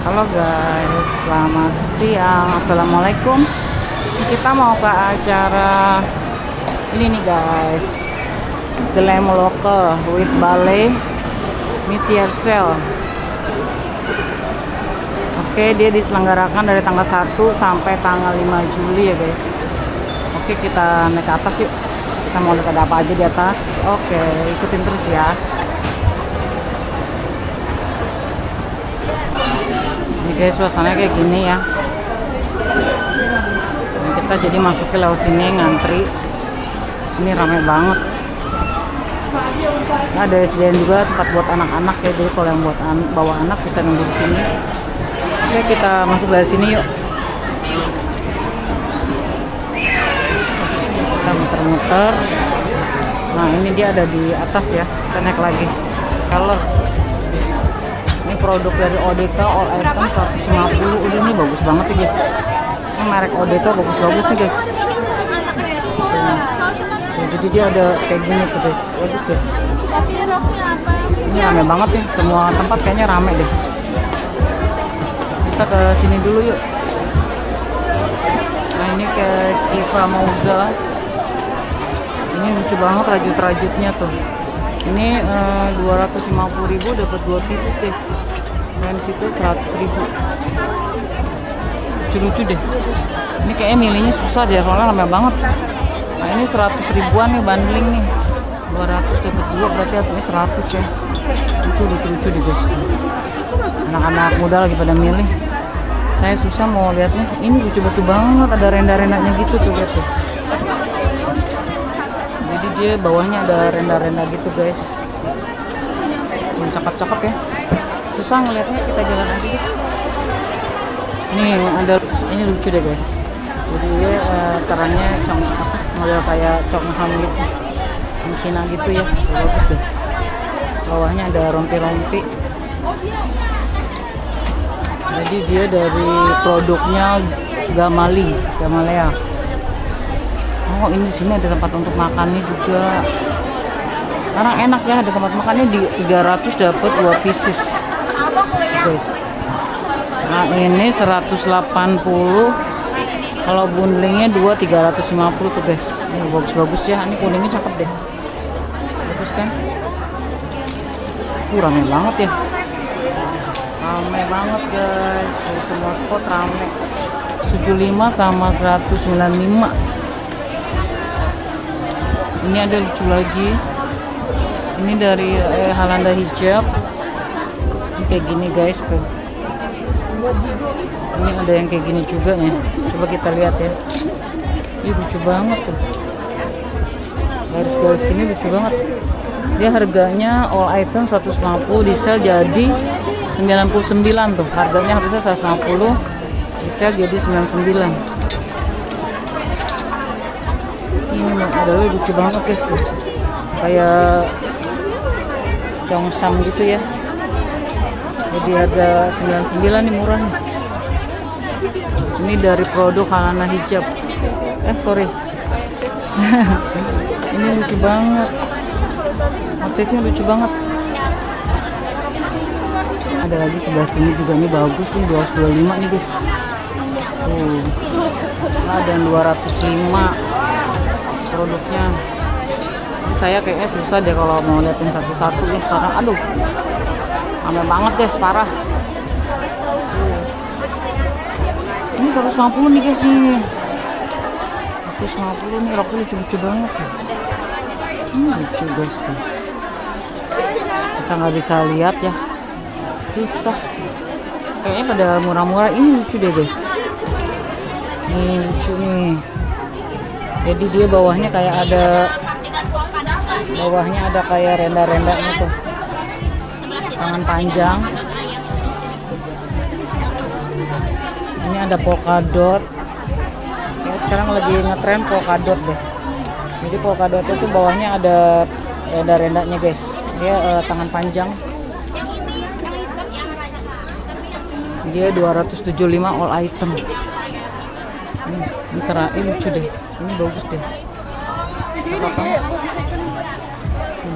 Halo guys, selamat siang. Assalamualaikum. Kita mau ke acara ini nih guys, Glam Local with Ballet Meteor Sale. Oke, dia diselenggarakan dari tanggal 1 sampai tanggal 5 Juli ya guys. Oke, kita naik ke atas yuk. Kita mau lihat ada apa aja di atas. Oke, ikutin terus ya. Ini guys, suasananya kayak gini ya. Nah, kita jadi masuk ke lewat sini ngantri. Ini ramai banget. Nah, ada sediaan juga tempat buat anak-anak ya. Jadi kalau yang buat bawa anak bisa nunggu di sini. Oke, kita masuk dari sini yuk. Kita muter-muter. Nah, ini dia ada di atas ya. Kita naik lagi. Color. Ini produk dari ODK All Item 150. Udah, ini bagus banget ya guys. Ini merek ODK bagus-bagus nih guys. Jadi dia ada kayak gini tuh guys. Bagus deh. Ini rame banget ya. Semua tempat kayaknya rame deh. Kita ke sini dulu yuk. Nah, ini kayak Kiva Mauza. Ini lucu banget rajut-rajutnya tuh. Ini 250.000 dapat 2 pieces guys. Dan situ 100.000. Lucu-lucu deh. Ini kayaknya milihnya susah deh soalnya lama banget. Nah, ini 100 ribuan nih bundling nih. 200 dapat 2 berarti artinya 100 ya. Itu lucu-lucu deh guys. Anak-anak muda lagi pada milih. Saya susah mau lihatnya. Ini lucu-lucu banget, ada renda-rendanya gitu tuh, lihat tuh. Jadi dia bawahnya ada renda-renda gitu guys. Cakep-cakep ya. Susah ngelihatnya, kita jalan aja gitu. Ini lucu deh guys. Jadi dia caranya model kayak Chongham gitu. Yang Cina gitu ya. Bagus deh. Bawahnya ada rompi-rompi. Jadi dia dari produknya Gamalea. Oh, ini di sini ada tempat untuk makannya juga. Sekarang enak ya, ada tempat makannya di 300 dapat 2 pieces. Guys. Nah, ini 180. Kalau bundlingnya 2 350 tuh guys. Ini bagus-bagus ya. Ini kuningnya cakep deh. Bagus kan? Rame banget ya. Rame banget guys, dari semua spot rame. 75 sama 195. Ini ada lucu lagi. Ini dari Halanda Hijab. Ini kayak gini guys tuh. Ini ada yang kayak gini juga ya. Coba kita lihat ya. Ini lucu banget tuh. Garis-garis gini lucu banget. Dia harganya all item 150, di sale jadi 99 tuh. Harganya harusnya 150, di sale jadi 99. Ini ada lucu banget guys tuh. Kayak Chongsam gitu ya. Jadi harga 99 nih, murah nih. Ini dari produk Halanda Hijab. Sorry. Ini lucu banget. Motifnya lucu banget. Ada lagi sebelah sini juga nih bagus nih, 225 nih guys. Tuh. Ada 205 produknya. Saya kayaknya susah deh kalau mau liatin satu-satu nih karena aduh. Ramai banget guys, parah. Ini 150 nih guys nih. 150 nih, roknya lucu-lucu banget ya. Lucu guys tuh. Kita nggak bisa lihat ya, susah. Kayaknya pada murah-murah. Ini lucu deh guys. Ini lucu nih. Jadi dia bawahnya kayak kayak renda-rendanya tuh. Tangan panjang. Ini ada polka dot. Ya, sekarang lagi ngetren polka dot deh. Jadi polka dot itu bawahnya ada renda-rendanya guys. Dia tangan panjang. Dia 275 all item. Ini lucu deh. Ini bagus deh. Ini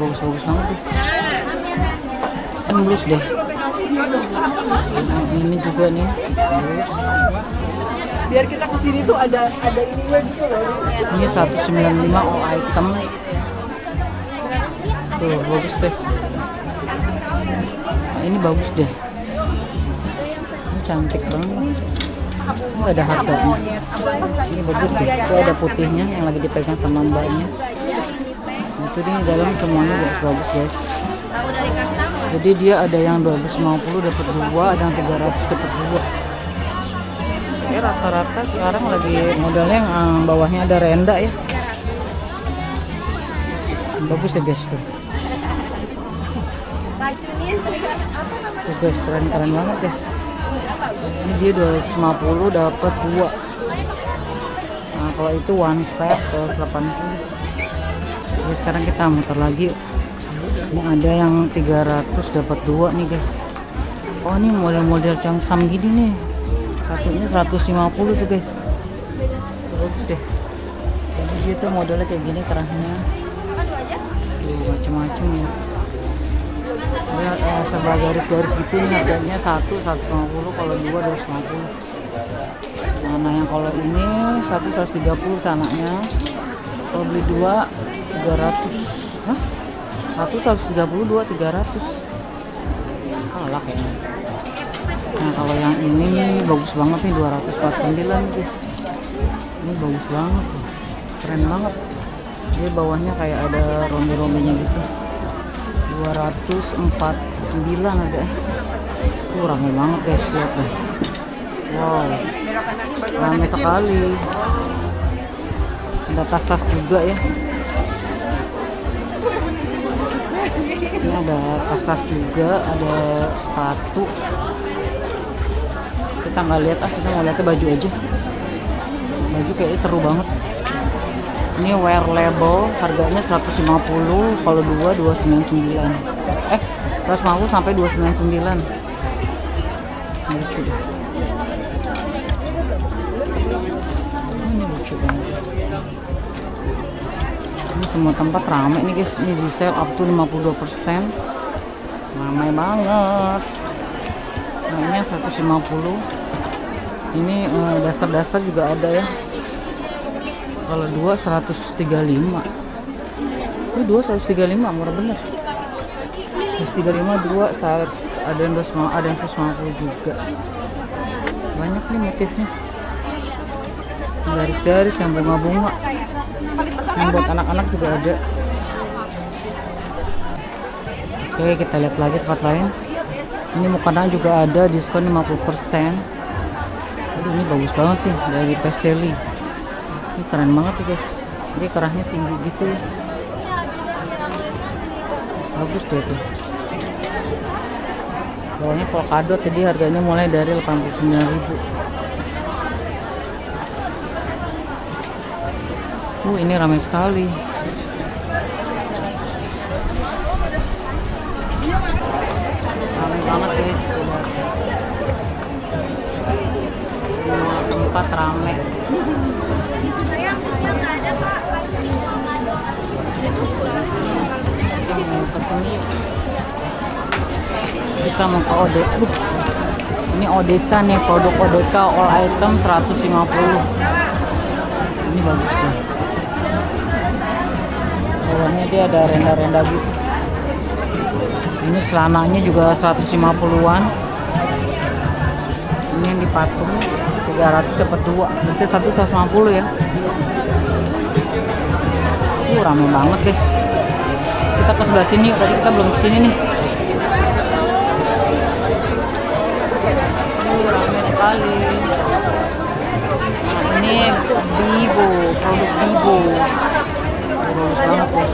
bagus-bagus banget guys. Kan blus deh. Ini juga nih. Terus Biar kita kesini tuh ada ininya gitu loh. ini 195 all item. Tuh bagus guys. Nah, ini bagus deh. Ini cantik banget. Ini ada harganya. Ini bagus deh. Itu ada putihnya yang lagi dipegang sama mbaknya. Itu di dalam semuanya bagus-bagus guys. Jadi dia ada yang 250 dapat 2, ada yang 300 dapat 2. Ya rata-rata sekarang lagi modelnya yang bawahnya ada renda ya. Bagus ya guys tuh. Tuh guys, keren-keren banget guys. Ini dia 250 dapat 2. Nah kalau itu one step 180. Jadi sekarang kita muter lagi. Ini ada yang 300 dapat 2 nih guys. Oh ini model-model cangsam gini nih. Satunya 150 tuh guys. Bagus deh. Jadi dia tuh modelnya kayak gini kerahnya. Tuh macam-macam ya. Dia serba garis-garis gitu nih, harganya 150, kalau 2 250. Nah yang kalau ini 130 canaknya. Kalau beli 2 300. Hah? 132 300. Kalah kayaknya. Nah kalau yang ini bagus banget nih 249 guys. Ini bagus banget tuh. Keren banget. Dia bawahnya kayak ada rombi-rombinya gitu. 249 ada. Rame banget guys, lihat deh. Wow. Rame sekali. Ada tas-tas juga ya. Ini ada tas-tas juga, ada sepatu. Kita nggak lihat kita nggak lihat baju aja. Baju kayaknya seru banget. Ini wear label, harganya 150, kalau 2 299. 150 sampai 299. Lucu deh. Ini lucu banget. Ini semua tempat ramai nih guys. Ini di sale up to 52%. Ramai banget. Nah ini yang 150. Ini daster-daster juga ada ya. Kalau 2 135. Ini 2 135 murah bener. 135 2 saat ada yang 150 juga. Banyak nih motifnya. Garis-garis yang bunga-bunga. Yang buat anak-anak juga ada. Oke, kita lihat lagi tempat lain. Ini mukena juga ada diskon 50%. Aduh, ini bagus banget nih dari Peseli. Ini keren banget tuh guys. Ini kerahnya tinggi gitu. Bagus deh tuh. Bawahnya polkadot, jadi harganya mulai dari 89.000. Ini ramai sekali. Ramai banget guys. Semua tempat ramai. Kita mau kesini. Kita mau ke ODK. Ini ODK nih, produk ODK all item 150. Ini bagus deh. Bawahnya dia ada renda-renda gitu. Ini celananya juga 150-an. Ini yang dipatung 300 dapat 2. Berarti 150 ya. Rame banget guys. Kita ke sebelah sini, tadi kita belum kesini nih. Rame sekali. Nah, ini Bibo, produk Bibo. Bagus banget guys.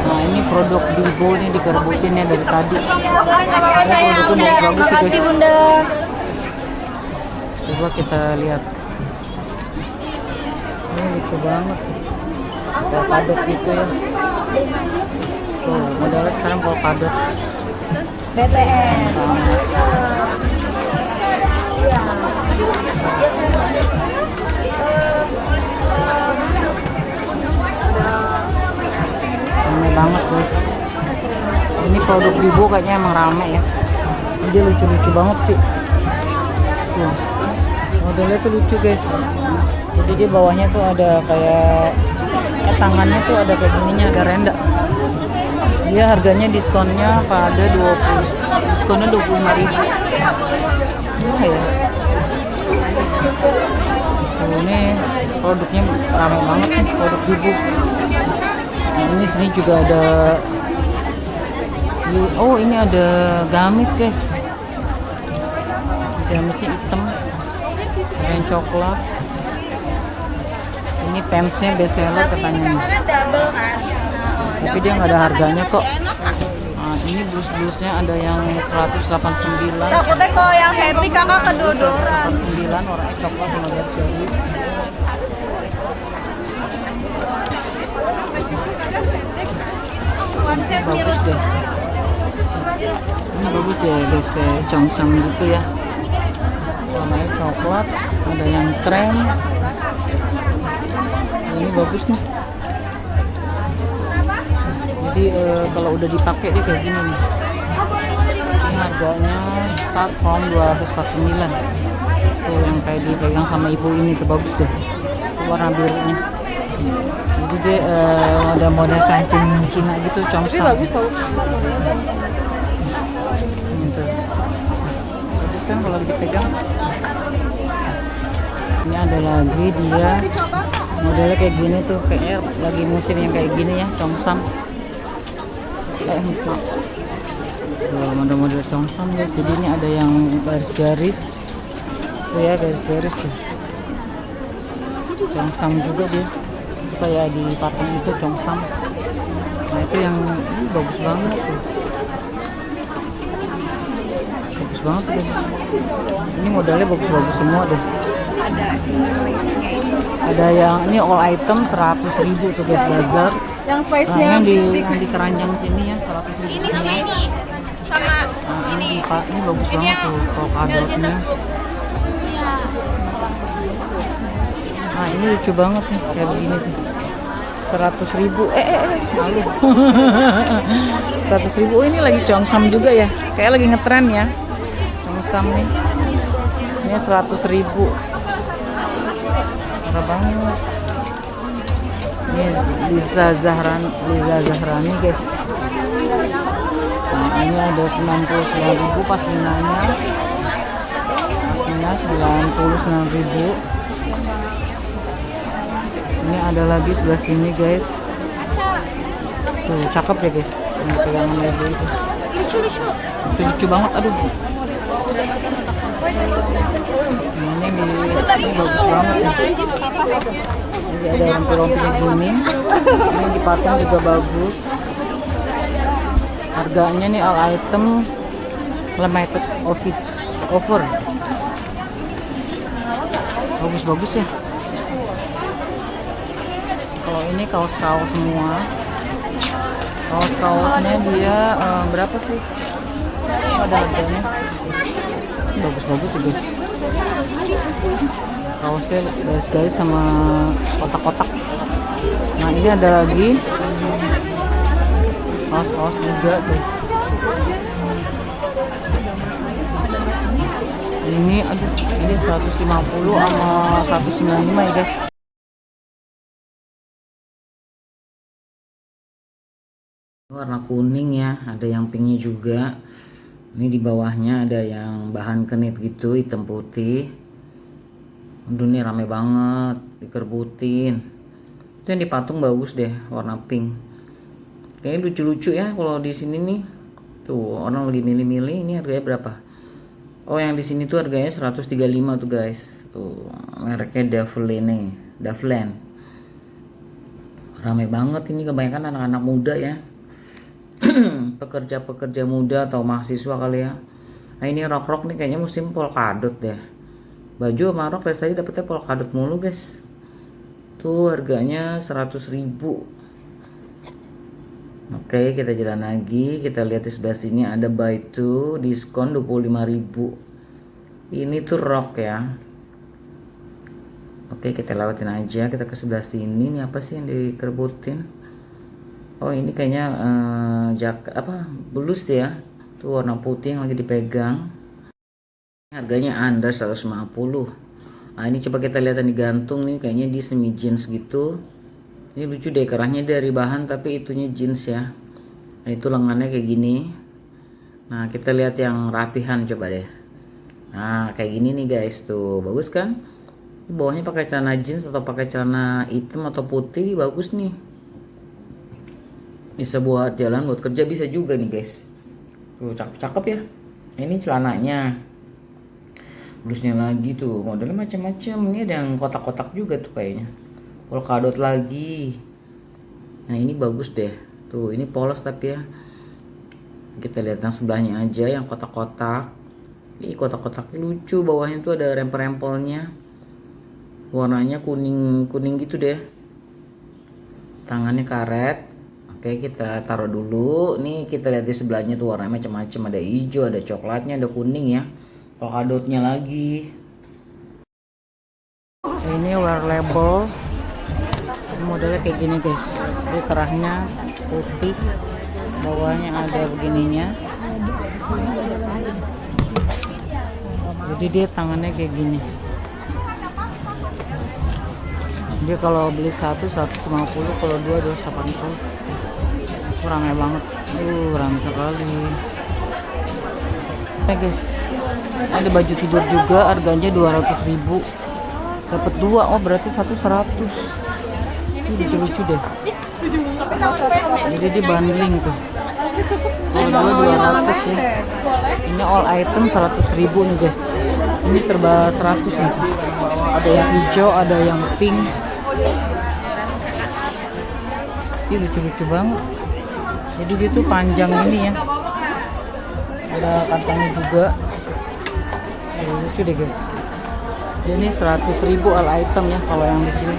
Nah ini produk Bibo nih digerbutin ya dari tadi. Produknya bagus sih guys. Bunda. Coba kita lihat. Ini lucu banget. Polkadot gitu ya. Tuh modelnya sekarang polkadot. BTS. Ramai banget guys. Ini produk Bibo kayaknya emang rame ya. Dia lucu-lucu banget sih. Tuh. Modelnya tuh lucu guys. Jadi di bawahnya tuh ada kayak tangannya tuh ada kayak gininya, ada renda. Dia harganya diskonnya pada 20. Diskonnya 25.000. Gimana ya? Tuh, ini produknya ramai banget nih, produk Bibo. Nah, ini sini juga ada. Oh, ini ada gamis guys. Gamisnya hitam, ada yang coklat. Ini pensnya best seller katanya nih. double kan. Tapi dia nggak ada harganya kok. Nah, ini blus-blusnya ada yang 189. Takutnya kalau yang happy kakak kedodoran. 189 warnanya coklat sama garis-garis. Bagus deh. Ini bagus ya guys, kayak congsam gitu ya. Warnanya coklat, ada yang krem. Ini bagus nih. Jadi kalau udah dipakai dia kayak gini nih. Ini harganya start from 249. Tuh yang kayak dipegang sama ibu ini tuh bagus deh. Tuh warna birunya. Jadi dia ada model kancing Cina gitu, congsam. Bagus. Gitu. Bagus kan kalau dipegang. Ini ada lagi dia modelnya kayak gini tuh, kayaknya lagi musim yang kayak gini ya, congsam. Model-model congsam guys. Jadi ini ada yang garis-garis tuh ya, garis-garis tuh congsam juga dia, itu kayak di patung itu congsam. Nah itu yang ini bagus banget tuh, bagus banget guys. Ini modelnya bagus-bagus semua deh. Ada simbolisnya itu. Ada yang ini all item 100.000 tuh guys, bazar. Yang Nah, size-nya yang di keranjang sini ya 100.000 Ini semua. sama ini. Sama Nah, ini. ini bagus banget tuh polkadotnya. Nah ini lucu banget nih kayak begini tuh, 100.000. Malu. 100.000. Oh, ini lagi congsam juga ya, kayak lagi ngetren ya congsam nih. Ini 100.000. Murah banget. Ini Liza Zahrani guys. Nah, ini ada 99.000 pasminanya. Pasminnya 99.000. Ini ada lagi sebelah sini guys. Tuh cakep ya guys. Ini pegangan lagi itu. Lucu-lucu. Itu lucu banget, aduh. Ini bagus banget ya. Jadi ada rompi-rompinya gini. Ini di patung juga bagus. Harganya nih all item limited offer. Bagus-bagus ya. Kalau ini kaos-kaos semua. Kaos-kaosnya dia berapa sih? Ada harganya. Bagus-bagus sih guys. Kaosnya garis-garis sama kotak-kotak. Nah ini ada lagi kaos-kaos juga tuh. Ini aduh, ini 150 sama 195 ya guys. Warna kuning ya, ada yang pinknya juga. Ini di bawahnya ada yang bahan kenit gitu, hitam putih. Aduh ini rame banget, dikerbutin. Itu yang di patung bagus deh, warna pink. Kayaknya lucu-lucu ya kalau di sini nih. Tuh orang lagi milih-milih. Ini harganya berapa? Oh yang di sini tuh harganya 135 tuh guys. Tuh mereknya Davlen. Rame banget ini, kebanyakan anak-anak muda ya. Pekerja-pekerja muda atau mahasiswa kali ya. Nah ini rok-rok nih kayaknya musim polkadot deh. Baju sama rok dari tadi dapetnya polkadot mulu guys. Tuh harganya 100.000. Oke kita jalan lagi. Kita lihat di sebelah sini ada buy two diskon 25.000. Ini tuh rok ya. Oke kita lewatin aja. Kita ke sebelah sini. Ini apa sih yang dikerbutin? Oh ini kayaknya blus ya, tuh warna putih yang lagi dipegang. Harganya under 150. Nah ini coba kita lihat yang digantung nih, kayaknya di semi jeans gitu. Ini lucu deh, kerahnya dari bahan tapi itunya jeans ya. Nah itu lengannya kayak gini. Nah kita lihat yang rapihan coba deh. Nah kayak gini nih guys, tuh bagus kan? Bawahnya pakai celana jeans atau pakai celana hitam atau putih, bagus nih. Bisa buat jalan, buat kerja bisa juga nih guys. Tuh cakep-cakep ya. Ini celananya. Blusnya lagi tuh, modelnya macam-macam. Ini ada yang kotak-kotak juga tuh kayaknya. Polkadot lagi. Nah ini bagus deh. Tuh ini polos tapi ya. Kita lihat yang sebelahnya aja, yang kotak-kotak. Ini kotak-kotaknya lucu, bawahnya tuh ada rempel-rempelnya. Warnanya kuning gitu deh. Tangannya karet. Oke kita taruh dulu. Nih kita lihat di sebelahnya tuh warnanya macam-macam. Ada hijau, ada coklatnya, ada kuning ya. Polkadotnya lagi. Ini wear label. Modelnya kayak gini guys. Ini kerahnya putih. Bawahnya ada begininya. Jadi dia tangannya kayak gini. Dia kalau beli 150, kalau 2 280. Ramai banget, ramai sekali. Nah guys, ada baju tidur juga, harganya 200.000. Dapat 2, oh berarti 1 100. Ini lucu-lucu deh. Jadi dia bundling tuh. Kalau 2 200 ya. Ini all item 100.000 nih guys. Ini serba 100 nih. Ada yang hijau, ada yang pink. Ini lucu-lucu banget. Jadi dia tuh panjang ini ya. Ada kantangnya juga. Lucu deh guys. Ini 100.000 all item ya kalau yang di sini.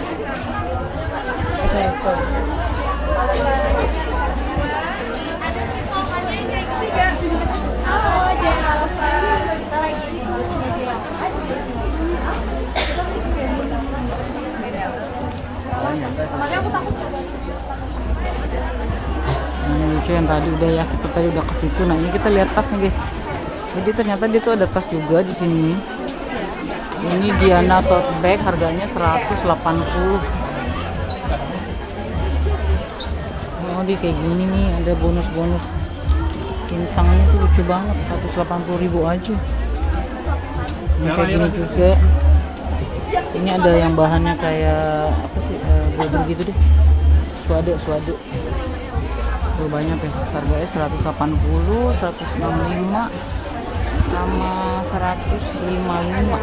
Ini lucu yang tadi udah ya, kita tadi udah ke situ. Nah ini kita lihat tas nih guys. Jadi ternyata dia tuh ada tas juga di sini. Ini Diana tote bag, harganya 180. Oh dia kayak gini nih, ada bonus-bonus bintangnya tuh lucu banget, 180.000 aja. Ini kayak gini juga. Ini ada yang bahannya kayak apa sih, bubur gitu deh. Suade. Tuh banyak ya, harganya 180, 165 sama 155.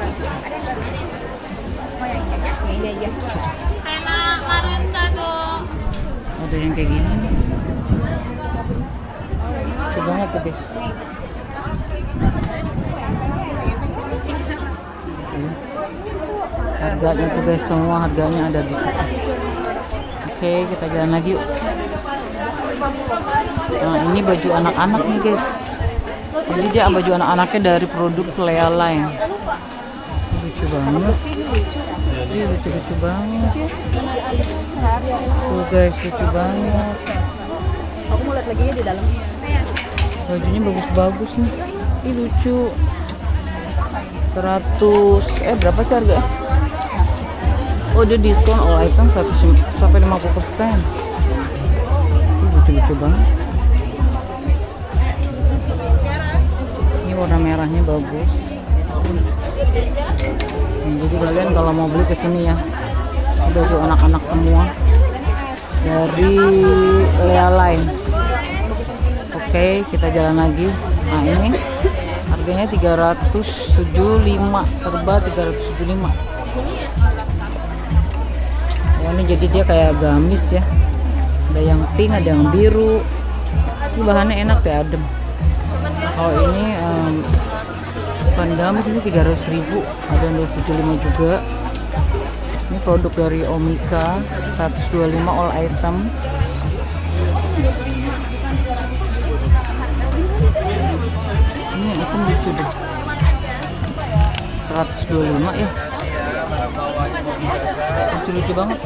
Enak, marun 1. Ada yang kayak gini nih. Lucu banget tuh guys. Harganya tuh guys, semua harganya ada di sini. Oke, kita jalan lagi yuk. Nah ini baju anak-anak nih guys. Jadi dia baju anak-anaknya dari produk Lea Line. Lucu banget. Ini lucu banget. Tuh guys, lucu banget. Aku mau lihat lagi ya di dalam. Bajunya bagus-bagus nih. Ini lucu. 100 berapa sih harganya? Oh dia diskon all item 100 sampai 50%. Lucu-lucu banget. Ini warna merahnya bagus. Jadi kalian kalau mau beli kesini ya, baju anak-anak semua dari Lea Line. Oke, kita jalan lagi. Nah ini harganya 375, serba 375. Oh, ini jadi dia kayak gamis ya. Ada yang pink, ada yang biru. Ini bahannya enak ya, adem. Kalau ini bukan gamis, ini 300.000. Ada yang 275 juga. Ini produk dari Omika, 125 all item. Ini item lucu deh, 125 ya. Lucu-lucu banget.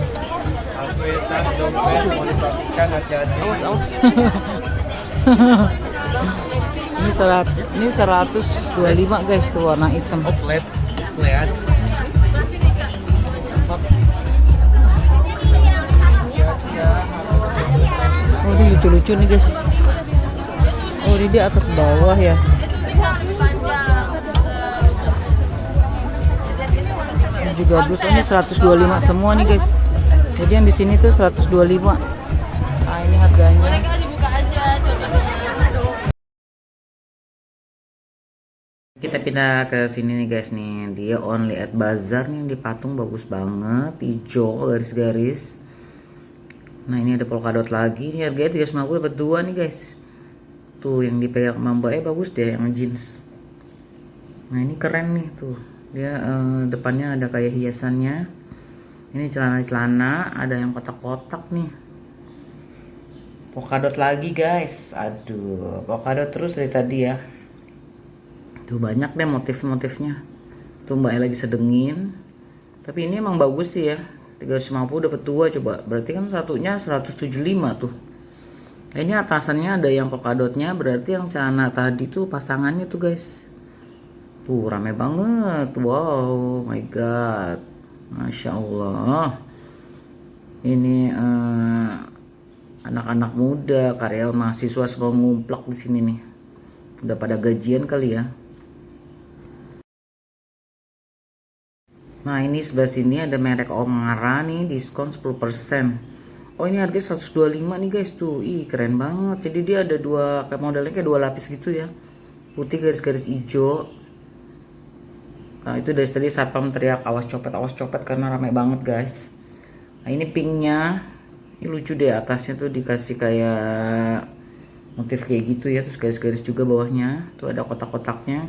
Kereta, dompet, mau dipastikan hati-hati. Awas, awas. Ini 125 guys tuh warna hitam. Oplet, lihat. Oh ini lucu-lucu nih guys. Oh ini di atas bawah ya. Ini juga blus, ini 125 semua nih guys. Jadi yang di sini tuh 125. Nah ini harganya. Mereka dibuka aja contohnya. Kita pindah ke sini nih guys nih. Dia only at bazar nih, di patung bagus banget, hijau garis-garis. Nah ini ada polkadot lagi. Ini harganya 350 dapat 2 nih guys. Tuh yang dipegang mbak bagus deh, yang jeans. Nah ini keren nih tuh. Dia depannya ada kayak hiasannya. Ini celana-celana, ada yang kotak-kotak nih. Polkadot lagi guys. Aduh, polkadot terus dari tadi ya. Tuh banyak deh motif-motifnya. Tuh mbaknya lagi sedengin. Tapi ini emang bagus sih ya. 350 dapat 2 coba. Berarti kan satunya 175 tuh. Ini atasannya ada yang polkadotnya, berarti yang celana tadi tuh pasangannya tuh guys. Tuh rame banget. Wow, my god. Masya Allah. Ini anak-anak muda, karyawan mahasiswa semua ngumplak di sini nih. Udah pada gajian kali ya. Nah ini sebelah sini ada merek Omara nih, diskon 10%. Oh ini harganya 125 nih guys tuh. Ih keren banget. Jadi dia ada dua, kayak modelnya kayak 2 lapis gitu ya. Putih garis-garis hijau. Nah itu dari tadi satpam teriak awas copet karena ramai banget guys. Nah ini pinknya. Ini lucu deh, atasnya tuh dikasih kayak motif kayak gitu ya. Terus garis-garis juga bawahnya. Tuh ada kotak-kotaknya.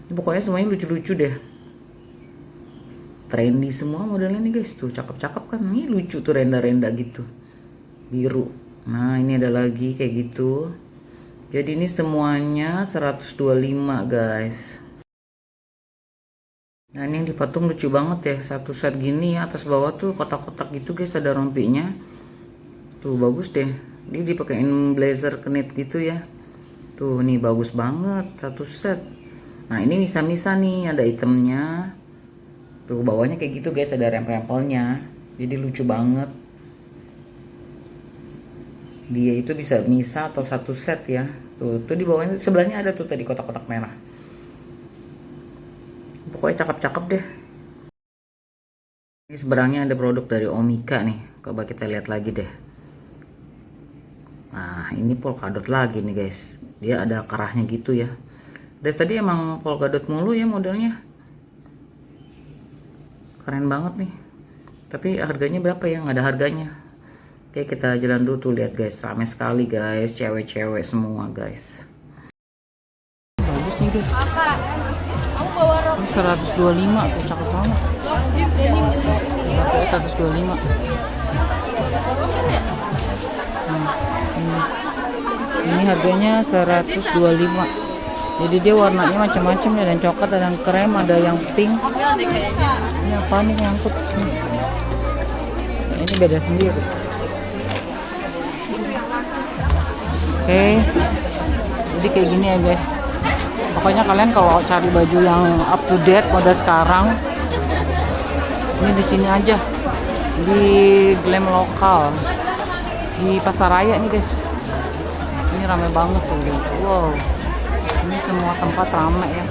Ini pokoknya semuanya lucu-lucu deh. Trendy semua modelnya nih guys. Tuh cakep-cakep kan. Ini lucu tuh renda-renda gitu. Biru. Nah ini ada lagi kayak gitu. Jadi ini semuanya 125 guys. Nah ini yang dipatung lucu banget ya. Satu set gini ya. Atas bawah tuh kotak-kotak gitu guys. Ada rompinya. Tuh bagus deh. Dia dipakein blazer knit gitu ya. Tuh nih bagus banget. Satu set. Nah ini misa-misa nih. Ada itemnya. Tuh bawahnya kayak gitu guys. Ada rempel-rempelnya. Jadi lucu banget. Dia itu bisa misa atau satu set ya. Tuh di bawahnya sebelahnya ada tuh tadi kotak-kotak merah. Pokoknya cakep-cakep deh. Ini seberangnya ada produk dari Omika nih. Coba kita lihat lagi deh. Nah ini polkadot lagi nih guys. Dia ada kerahnya gitu ya. Dari tadi emang polkadot mulu ya modelnya. Keren banget nih. Tapi harganya berapa ya? Nggak ada harganya. Oke kita jalan dulu tuh, lihat guys. Ramai sekali guys. Cewek-cewek semua guys. Bagus nih guys. Ini 125 tuh, cakep banget. Oke 125. Nah, ini harganya 125. Jadi dia warnanya macam-macam ya, ada yang coklat, ada yang krem, ada yang pink. Ini apa nih nyangkut? Ini beda sendiri. Oke. Jadi kayak gini ya guys. Pokoknya kalian kalau cari baju yang up to date model sekarang, ini di sini aja, di Glam Lokal, di Pasaraya nih guys. Ini ramai banget tuh. Wow, ini semua tempat ramai ya.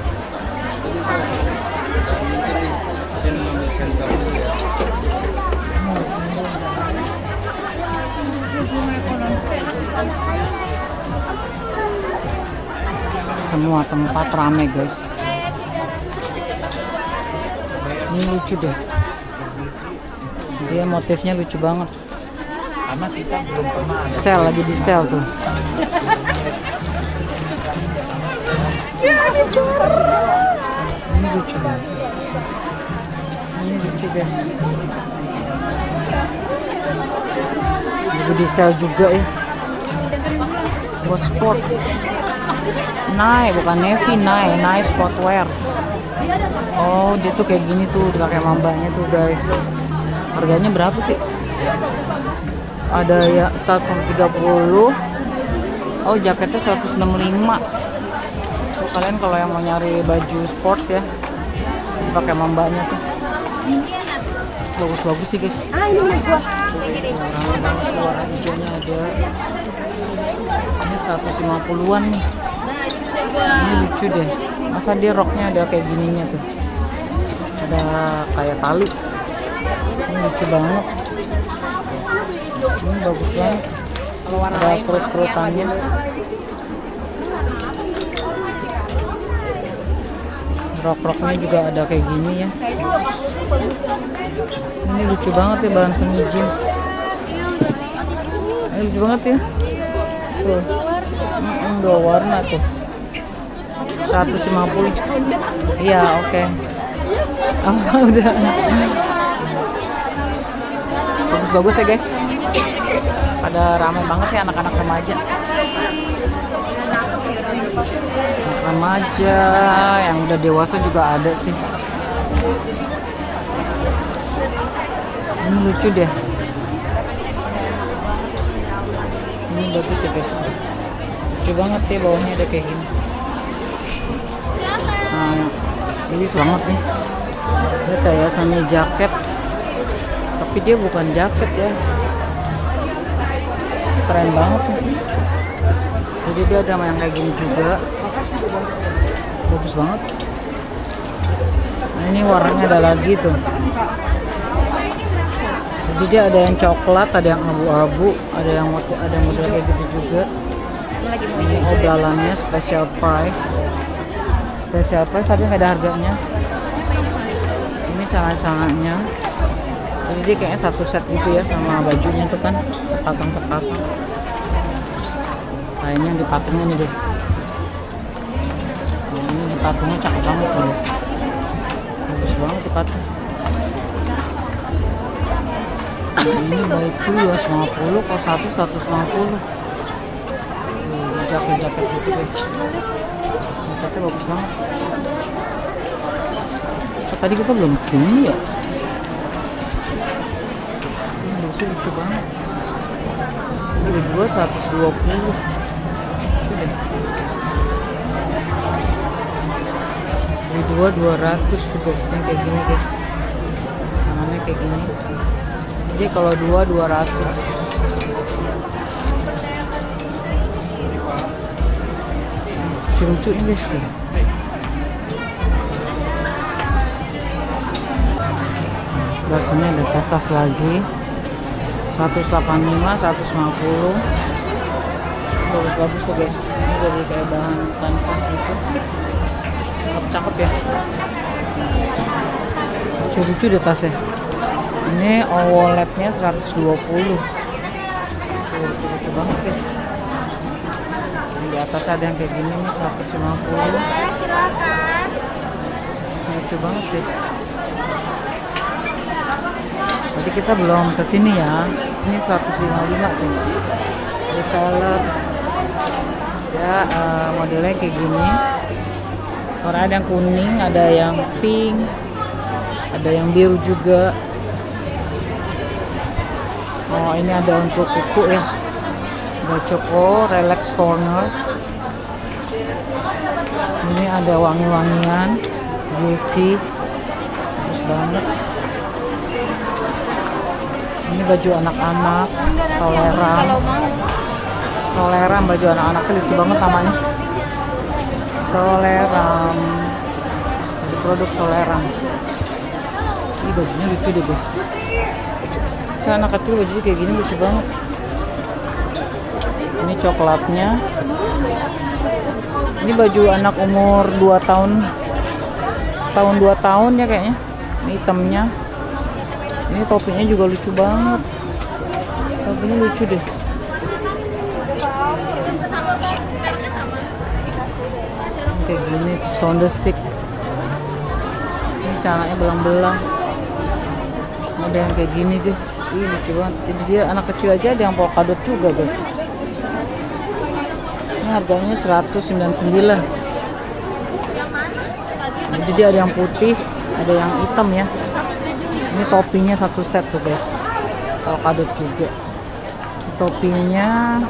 Semua tempat ramai guys. Ini lucu deh. Dia motifnya lucu banget. Karena kita belum pernah ada. Sel lagi di sel tuh. Ini lucu banget. Ini lucu guys. Lagi di sel juga ya. Buat sport. Nai, bukan Navy, Nai sportwear. Oh, dia tuh kayak gini tuh, dipakai mambanya tuh guys. Harganya berapa sih? Ada ya start from 30. Oh, jaketnya 165. Tuh, kalian kalau yang mau nyari baju sport ya, pakai mambanya tuh. Bagus-bagus sih, guys. Ini milik gua. Warna hijaunya ada. Ini 150-an nih. Ini lucu deh. Masa dia roknya ada kayak gininya tuh. Ada kayak tali. Ini lucu banget. Ini bagus banget. Ada perut-perutannya. Rok-roknya juga ada kayak gini ya. Ini lucu banget ya, bahan semi jeans. Ini lucu banget ya. Tuh. Dua warna tuh. 150. Iya, oke. Oh, udah. Bagus-bagus ya, guys. Pada ramai banget ya anak-anak remaja. Anak remaja yang udah dewasa juga ada sih. Ini lucu deh. Ini bagus ya, guys. Lucu banget ya, bawahnya ada kayak gini. Nah, ini banget nih. Ini kayak semi jaket, tapi dia bukan jaket ya. Keren banget nih. Jadi dia ada yang kayak gini juga. Bagus banget. Nah, ini warnanya ada lagi tuh. Jadi dia ada yang coklat, ada yang abu-abu, ada yang model kayak gitu juga. Ini oblalannya special price. Special price tapi nggak ada harganya. Ini celana-celananya. Jadi dia kayaknya satu set gitu ya sama bajunya tuh kan, sepasang. Nah, ini yang dipatungnya nih, guys. Nah, ini dipatungnya cakep banget nih. Bagus banget dipatung. Ini baik tuh 250, kalau satu 150. Jaket-jaket gitu, guys. Jaketnya bagus banget. Tadi kita belum kesini ya. Ini lucu banget. Ini dua 120. Ini dua 200 tuh, guys. Yang kayak gini, guys. Tangannya kayak gini. Jadi kalau dua 200. Lucu nih, guys. Terus ini ada tas lagi 185, 150. Bagus-bagus tuh, guys. Ini dari kayak bahan kanvas itu. Cakep ya. Lucu-lucu deh tasnya. Ini walletnya 120. Lucu banget, guys. Di atas ada yang kayak gini nih 150. Silakan. Lucu banget, guys. Tadi kita belum kesini ya. Ini 155 tuh. Reseller. Ya, modelnya kayak gini. Warna ada yang kuning, ada yang pink, ada yang biru juga. Oh, ini ada untuk kuku ya. Ada Choco Relax Corner. Ini ada wangi-wangian beauty. Bagus banget. Ini baju anak-anak, Soleran. Soleran baju anak-anaknya lucu banget namanya. Soleran. Di produk Soleran. Ini bajunya lucu deh, guys. Saya anak kecil baju kayak gini lucu banget. Ini coklatnya. Ini baju anak umur 2 tahun. Setahun 2 tahun ya kayaknya. Ini hitamnya. Ini topinya juga lucu banget. Topinya lucu deh. Kayak gini, sound stick. Ini celananya belang-belang. Ada yang kayak gini, guys. Ih, lucu banget. Jadi dia anak kecil aja ada yang polkadot juga, guys. Ini harganya 199. Jadi dia ada yang putih, ada yang hitam ya. Ini topinya satu set tuh, guys. polkadot juga. Topinya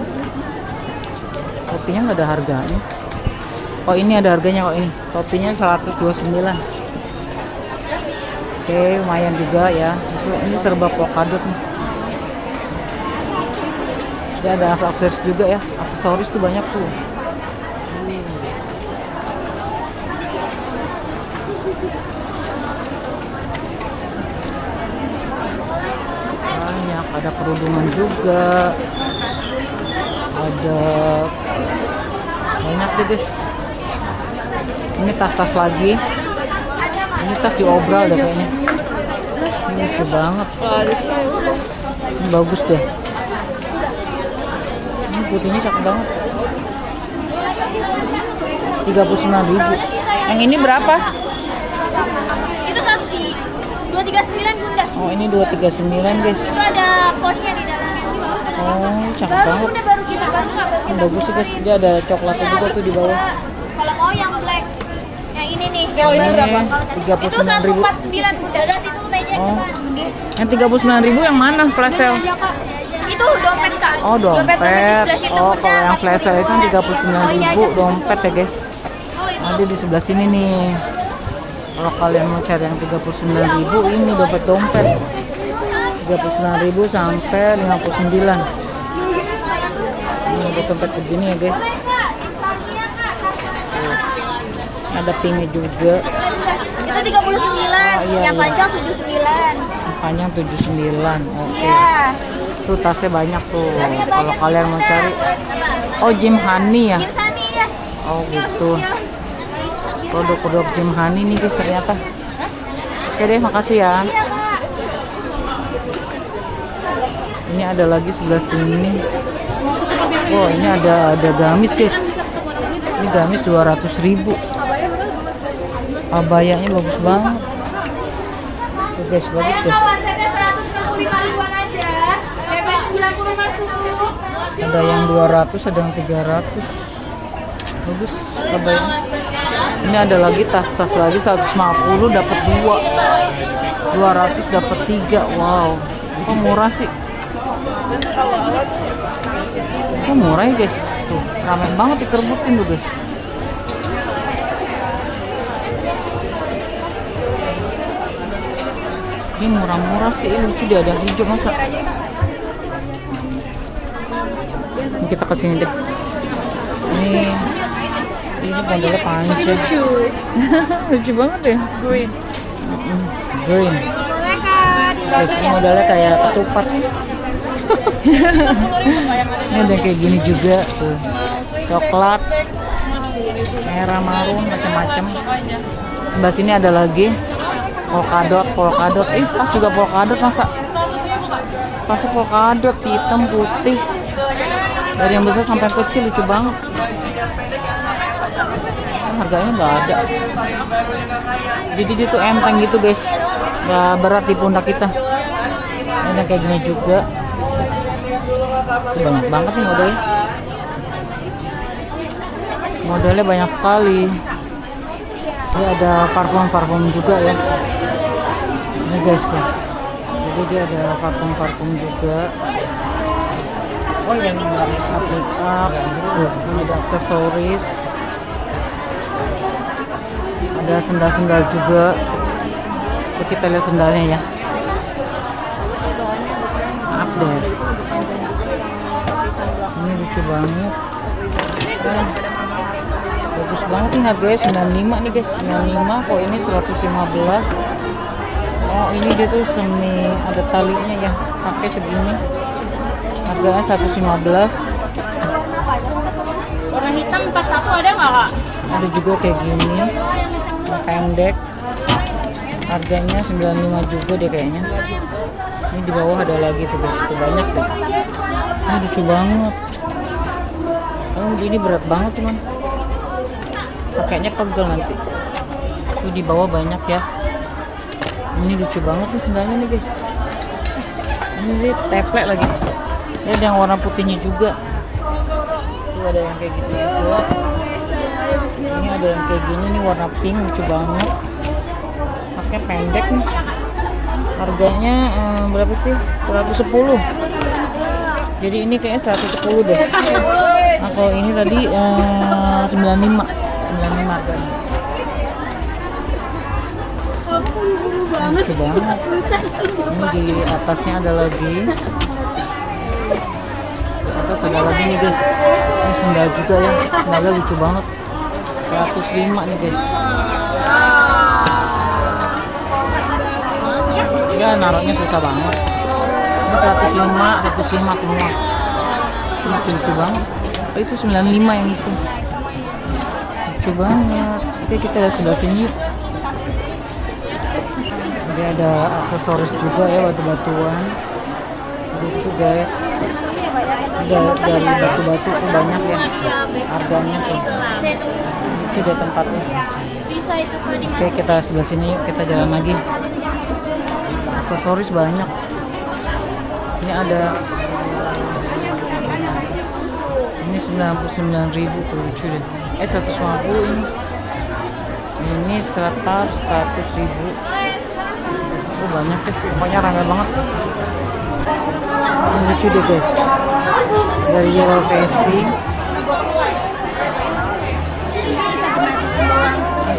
nggak ada harganya. Oh ini ada harganya kok ini. Topinya 129. Oke, lumayan juga ya. Ini serba polkadot nih. Dia ada aksesoris juga ya. Aksesoris tuh banyak tuh. Banyak, ada kerudungan juga. Ada banyak deh guys. Ini tas-tas lagi. Ini tas diobral deh kayaknya. Ini lucu banget. Ini bagus deh. Ini putihnya cakep banget. 39.000. Yang ini berapa? Itu 239 bunda. Oh ini 239 guys. Itu ada pouchnya di dalam. Oh cakep Baru banget. bunda baru kita baru nggak baru Ini kita. bagus sih guys. Dia ada coklatnya juga tuh di bawah. Kalau mau yang black, yang ini nih. Ini Itu 39.000. 149 bunda. Ada situ meja Oh. depan. Yang 39.000 yang mana flash sale? Itu dompet kak. Oh di dompet. sebelah situ Oh bunda. kalau yang flash sale itu kan 39.000 dompet ya guys. Oh itu. Nanti di sebelah sini nih. Kalau kalian mau cari yang 39.000 ini dompet. 39.000 sampai 59. Ini ada dompet begini ya guys. Tuh. Ada pinknya juga. Itu 39. Oh, iya, yang iya. panjang 79. Panjang 79. Oke. Iya. Tuh tasnya banyak tuh. Kalau kalian mau cari. Oh Jim Honey ya. Girsani ya. Oh gitu. Produk-produk Jim Honey nih guys ternyata. Oke deh, makasih ya. Iya kak. Ini ada lagi sebelah sini. Oh ini ada gamis guys. Ini gamis 200.000. Abayanya bagus banget. Tuh guys bagus deh. Konsepnya 165 ribuan aja. Bebas 90 masuk. Ada yang 200, ada yang 300. Bagus abayanya. Ini ada lagi tas-tas lagi 150 dapat 2. 200 dapat 3. Wow. Kok murah sih? Kok murah ya guys? Tuh, ramai banget dikerbutin tuh guys. Ini murah-murah sih, lucu deh, ada yang hijau masa. Ini kita kesini deh. Ini modelnya panjang. Lucu. Lucu banget ya. Green. Green. Boleh kak. Guys, modelnya kayak ketupat. Ini ada kayak gini juga tuh. Coklat, merah, marun, macam-macam. Sebelah sini ada lagi polkadot. Pas juga polkadot masa. Pasnya polkadot hitam putih. Dari yang besar sampai yang kecil lucu banget. Harganya nggak ada. Jadi dia tuh enteng gitu guys. Nggak berat di pundak kita. Ada kayak gini juga. Ini banyak banget nih modelnya. Modelnya banyak sekali. Ini ada parfum juga ya. Ini guys ya. Jadi dia ada parfum juga. Oh yang make up. Ini ada aksesoris. Ada sendal-sendal juga. Oke, kita lihat sendalnya ya. Maaf deh. Ini lucu banget. Bagus banget nih harganya 95 nih guys. 95 kok ini 115. Oh ini dia tuh semi ada talinya ya. Pakai segini. Harganya 115. Warna hitam 41 ada nggak kak? Ada juga kayak gini. Pendek. Harganya 95 juga deh kayaknya. Ini di bawah ada lagi tuh guys. Tuh banyak deh. Ini lucu banget. Oh ini berat banget cuman. Pakainya pegel nanti. Ini di bawah banyak ya. Ini lucu banget nih sendalnya nih guys. Ini dia teplek lagi. Ini ada yang warna putihnya juga. Tuh ada yang kayak gitu juga. Ini ada yang kayak gini nih warna pink lucu banget. Pakai pendek nih. Harganya berapa sih? 110. Jadi ini kayaknya 110 deh. Nah kalau ini tadi 95 harganya. Lucu banget. Ini di atasnya ada lagi. Di atas ada lagi nih guys. Ini sendal juga ya. Sendalnya lucu banget. 105 nih guys. Ya naruhnya susah banget. Ini 105 semua. Ini lucu banget. Oh, itu 95 yang itu. Lucu banget. Oke kita lihat sebelah sini yuk. Ini ada aksesoris juga ya, batu-batuan. Lucu guys. Dari batu-batu tuh banyak ya. Harganya tuh. Lucu deh tempatnya. Oke kita sebelah sini yuk, kita jalan lagi. Aksesoris banyak. Ini ada. Ini 99.000 tuh lucu deh. 150 ini. Ini 100.000. Oh banyak deh, pokoknya rame banget. Ini lucu deh guys. Dari Yellow Facing.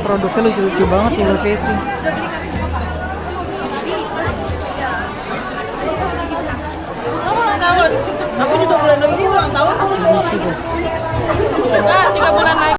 Produknya lucu-lucu banget Yellow Facing. Aku juga bulan ini ulang tahun. Lucu deh. 3 bulan lagi.